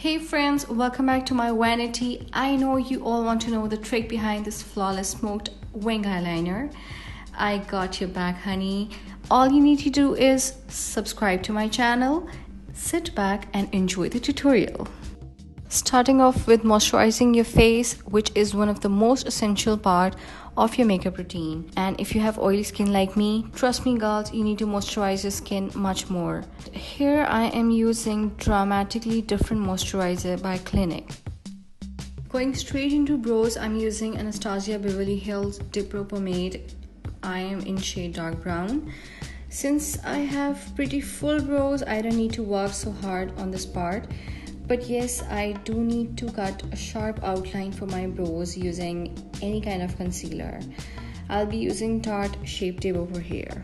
Hey friends, welcome back to my vanity. I know you all want to know the trick behind this flawless smoked wing eyeliner. I got your back, honey. All you need to do is subscribe to my channel, sit back and enjoy the tutorial. Starting off with moisturizing your face, which is one of the most essential part of your makeup routine. And if you have oily skin like me, trust me girls, you need to moisturize your skin much more. Here I am using Dramatically Different Moisturizer by Clinique. Going straight into brows, I'm using Anastasia Beverly Hills Dip Pro Pomade. I am in shade dark brown. Since I have pretty full brows, I don't need to work so hard on this part. But yes, I do need to cut a sharp outline for my brows using any kind of concealer. I'll be using Tarte Shape Tape over here.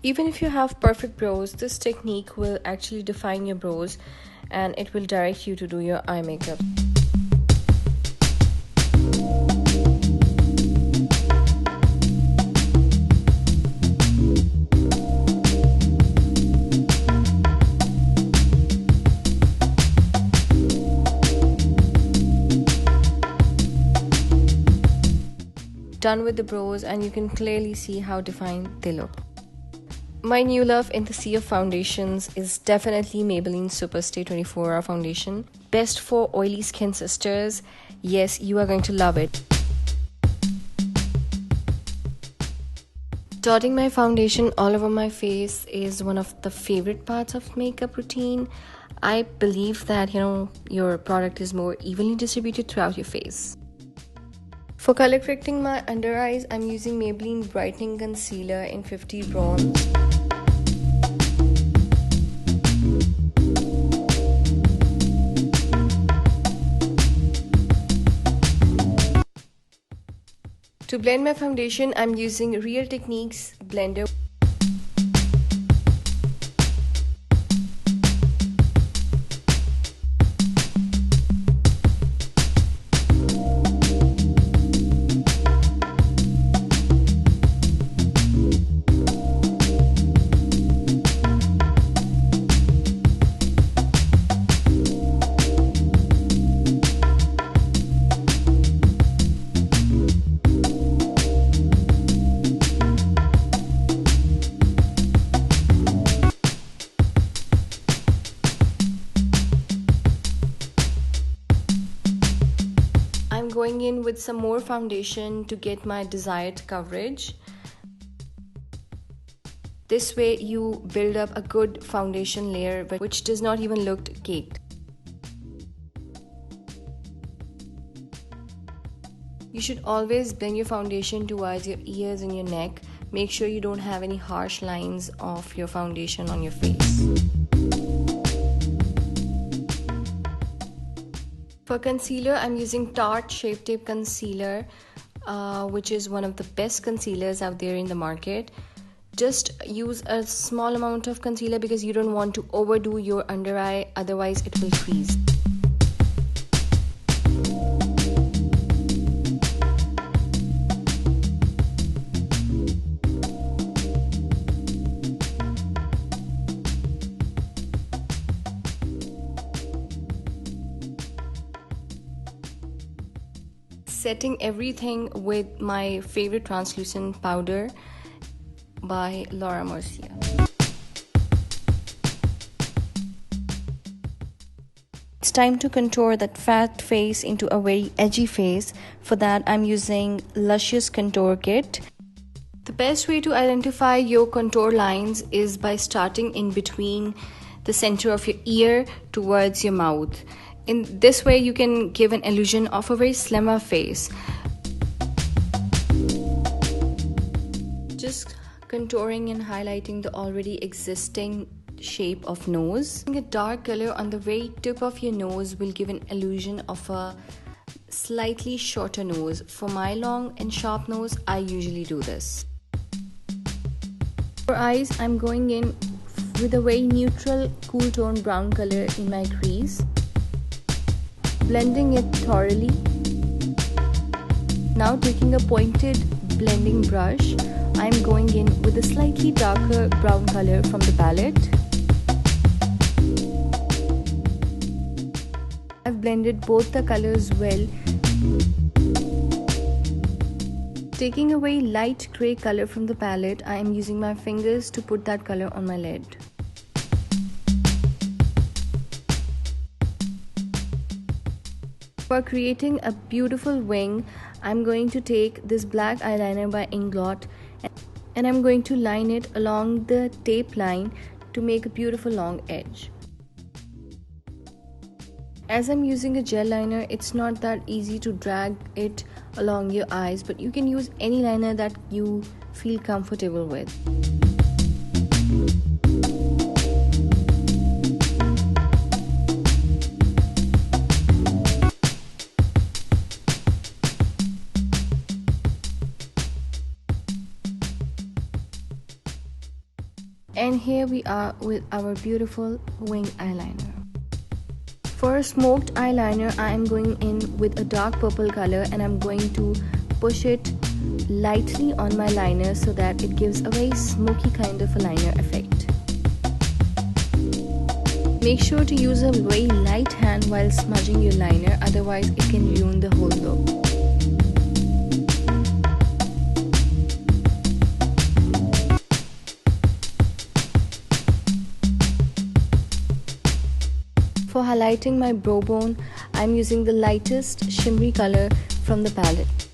Even if you have perfect brows, this technique will actually define your brows and it will direct you to do your eye makeup. Done with the brows and you can clearly see how defined they look. My new love in the sea of foundations is definitely Maybelline Superstay 24-Hour Foundation. Best for oily skin sisters. Yes, you are going to love it. Dotting my foundation all over my face is one of the favorite parts of makeup routine. I believe that, your product is more evenly distributed throughout your face. For color correcting my under eyes, I'm using Maybelline Brightening Concealer in 50 Bronze. To blend my foundation, I'm using Real Techniques blender. I'm going in with some more foundation to get my desired coverage. This way you build up a good foundation layer which does not even look caked. You should always blend your foundation towards your ears and your neck. Make sure you don't have any harsh lines of your foundation on your face. For concealer, I'm using Tarte Shape Tape Concealer, which is one of the best concealers out there in the market. Just use a small amount of concealer because you don't want to overdo your under eye, otherwise it will crease. Setting everything with my favorite translucent powder by Laura Mercier. It's time to contour that fat face into a very edgy face. For that, I'm using Luscious Contour Kit. The best way to identify your contour lines is by starting in between the center of your ear towards your mouth. In this way, you can give an illusion of a very slimmer face. Just contouring and highlighting the already existing shape of nose. A dark color on the very tip of your nose will give an illusion of a slightly shorter nose. For my long and sharp nose, I usually do this. For eyes, I'm going in with a very neutral cool tone brown color in my crease, blending it thoroughly. Now taking a pointed blending brush, I am going in with a slightly darker brown color from the palette. I've blended both the colors well. Taking away light grey color from the palette, I am using my fingers to put that color on my lid. For creating a beautiful wing, I'm going to take this black eyeliner by Inglot and I'm going to line it along the tape line to make a beautiful long edge. As I'm using a gel liner, it's not that easy to drag it along your eyes, but you can use any liner that you feel comfortable with. And here we are with our beautiful wing eyeliner. For a smoked eyeliner, I am going in with a dark purple color and I'm going to push it lightly on my liner so that it gives a very smoky kind of a liner effect. Make sure to use a very light hand while smudging your liner, otherwise it can ruin the whole look. For highlighting my brow bone, I'm using the lightest shimmery color from the palette.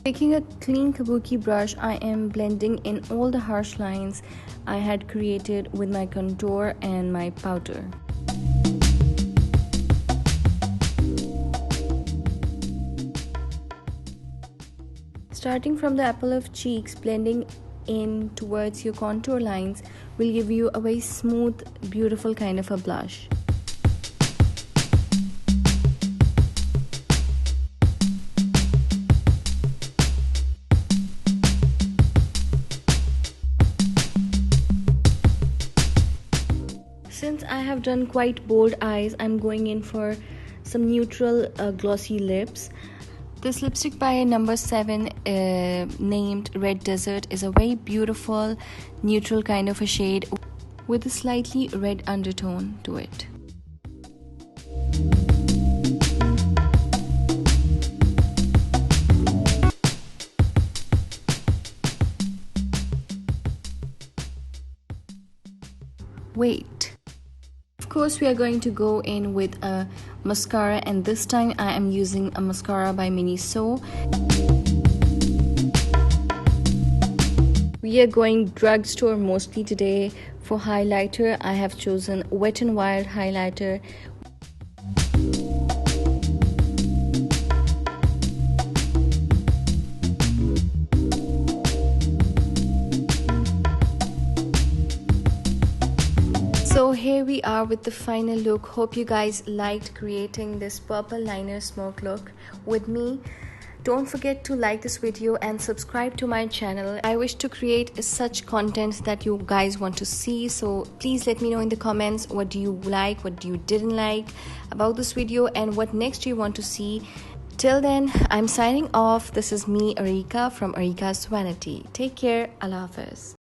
Taking a clean kabuki brush, I am blending in all the harsh lines I had created with my contour and my powder. Starting from the apple of cheeks, blending in towards your contour lines will give you a very smooth, beautiful kind of a blush. Since I have done quite bold eyes, I'm going in for some neutral glossy lips. This lipstick by number 7 named Red Desert is a very beautiful neutral kind of a shade with a slightly red undertone to it. Wait. Of course, we are going to go in with a mascara, and this time I am using a mascara by Miniso. We are going drugstore mostly today. For highlighter, I have chosen Wet n Wild highlighter. So here we are with the final look. Hope you guys liked creating this purple liner smoke look with me. Don't forget to like this video and subscribe to my channel. I wish to create such content that you guys want to see, so please let me know in the comments what do you like, what do you didn't like about this video, and what next you want to see. Till then, I'm signing off. This is me, Arika, from Arika's Vanity. Take care. Allah Hafiz.